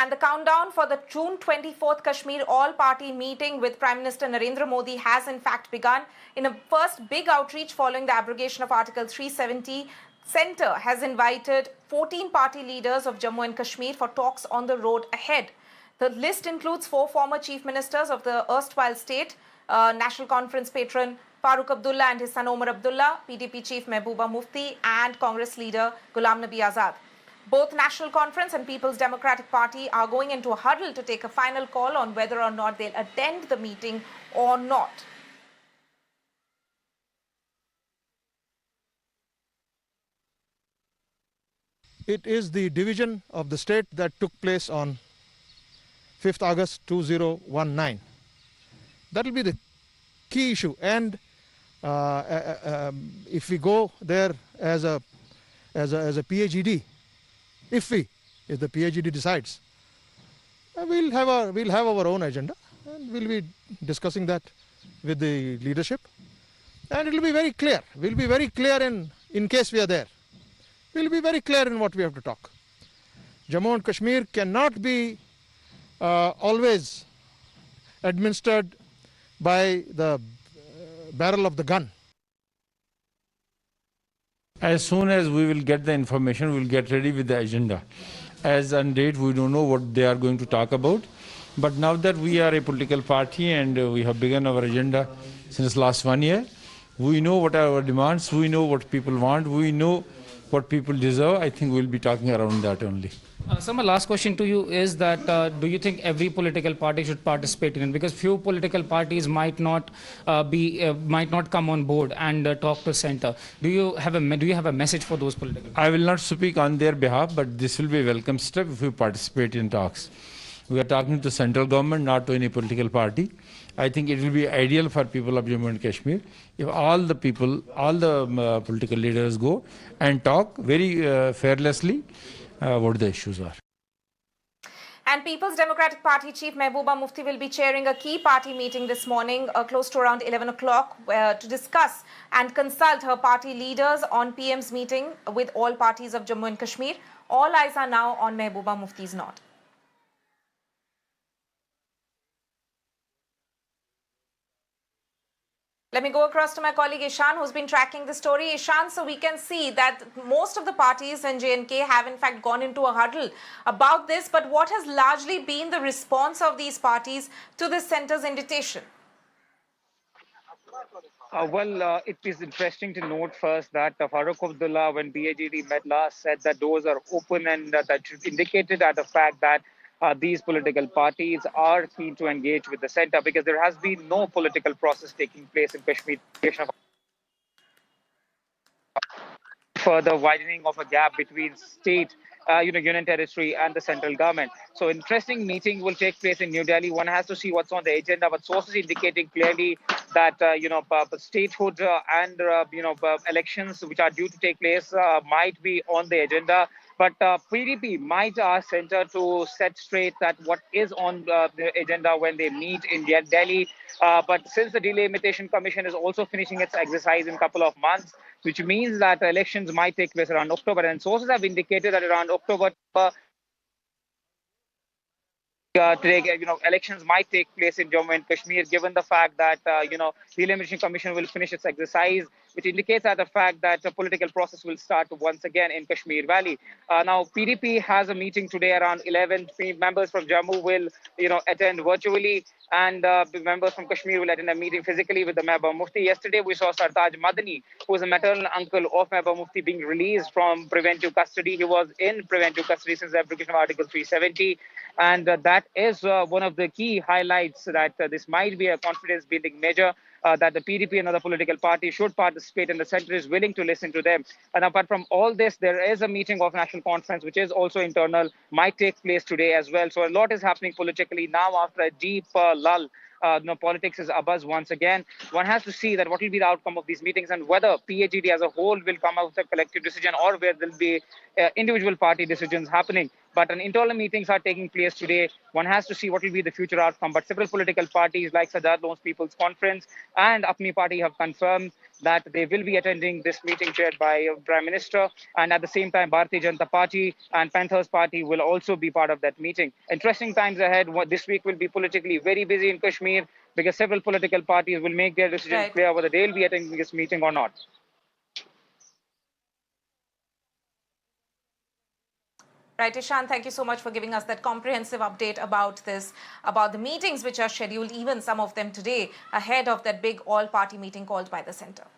And the countdown for the June 24th Kashmir all-party meeting with Prime Minister Narendra Modi has in fact begun. In a first big outreach following the abrogation of Article 370, Centre has invited 14 party leaders of Jammu and Kashmir for talks on the road ahead. The list includes 4 former chief ministers of the erstwhile state, National Conference patron Farooq Abdullah and his son Omar Abdullah, PDP chief Mehbooba Mufti and Congress leader Ghulam Nabi Azad. Both National Conference and People's Democratic Party are going into a huddle to take a final call on whether or not they'll attend the meeting or not. It is the division of the state that took place on 5th August 2019. That will be the key issue. And if we go there as a PAGD, if the PAGD decides, we'll have our own agenda, and we'll be discussing that with the leadership, and it will be very clear. We'll be very clear in case we are there. We'll be very clear in what we have to talk. Jammu and Kashmir cannot be always administered by the barrel of the gun. As soon as we will get the information, we will get ready with the agenda. As on date, we don't know what they are going to talk about. But now that we are a political party and we have begun our agenda since last 1 year, we know what are our demands, we know what people want, we know what people deserve. I think we'll be talking around that only. So my last question to you is that do you think every political party should participate in it? Because few political parties might not come on board and talk to centre. Do you have a message for those political parties? I will not speak on their behalf, but this will be a welcome step if we participate in talks. We are talking to central government, not to any political party. I think it will be ideal for people of Jammu and Kashmir if all the people, all the political leaders go and talk very fearlessly what the issues are. And People's Democratic Party Chief Mehbooba Mufti will be chairing a key party meeting this morning, close to around 11 o'clock, to discuss and consult her party leaders on PM's meeting with all parties of Jammu and Kashmir. All eyes are now on Mehbooba Mufti's nod. Let me go across to my colleague Ishan, who's been tracking the story. Ishan, so we can see that most of the parties in J&K have in fact gone into a huddle about this. But what has largely been the response of these parties to the centre's invitation? It is interesting to note first that Farooq Abdullah, when PAGD met last, said that doors are open, and that indicated that the fact that these political parties are keen to engage with the centre, because there has been no political process taking place in Kashmir. Further widening of a gap between state, union territory and the central government. So interesting meeting will take place in New Delhi. One has to see what's on the agenda, but sources indicating clearly that, statehood and, elections which are due to take place might be on the agenda. But PDP might ask centre to set straight that what is on the agenda when they meet in Delhi. But since the Delimitation Commission is also finishing its exercise in a couple of months, which means that elections might take place around October. And sources have indicated that around October, elections might take place in Jammu and Kashmir, given the fact that, the Delimitation Commission will finish its exercise, which indicates that the fact that the political process will start once again in Kashmir Valley. Now, PDP has a meeting today around 11. Members from Jammu will, attend virtually, and members from Kashmir will attend a meeting physically with the Mehbooba Mufti. Yesterday, we saw Sartaj Madani, who is a maternal uncle of Mehbooba Mufti, being released from preventive custody. He was in preventive custody since the application of Article 370. And that is one of the key highlights that this might be a confidence-building measure, that the PDP and other political parties should participate, and the centre is willing to listen to them. And apart from all this, there is a meeting of National Conference, which is also internal, might take place today as well. So a lot is happening politically now after a deep lull. Politics is abuzz once again. One has to see that what will be the outcome of these meetings, and whether PAGD as a whole will come out with a collective decision, or where there will be individual party decisions happening. But an internal meetings are taking place today. One has to see what will be the future outcome. But several political parties like Sajjad Loans People's Conference and Apni Party have confirmed that they will be attending this meeting chaired by Prime Minister. And at the same time, Bharatiya Janata Party and Panthers Party will also be part of that meeting. Interesting times ahead. This week will be politically very busy in Kashmir because several political parties will make their decisions Right. clear whether they will be attending this meeting or not. Right, Ishan, thank you so much for giving us that comprehensive update about this, about the meetings which are scheduled, even some of them today, ahead of that big all-party meeting called by the centre.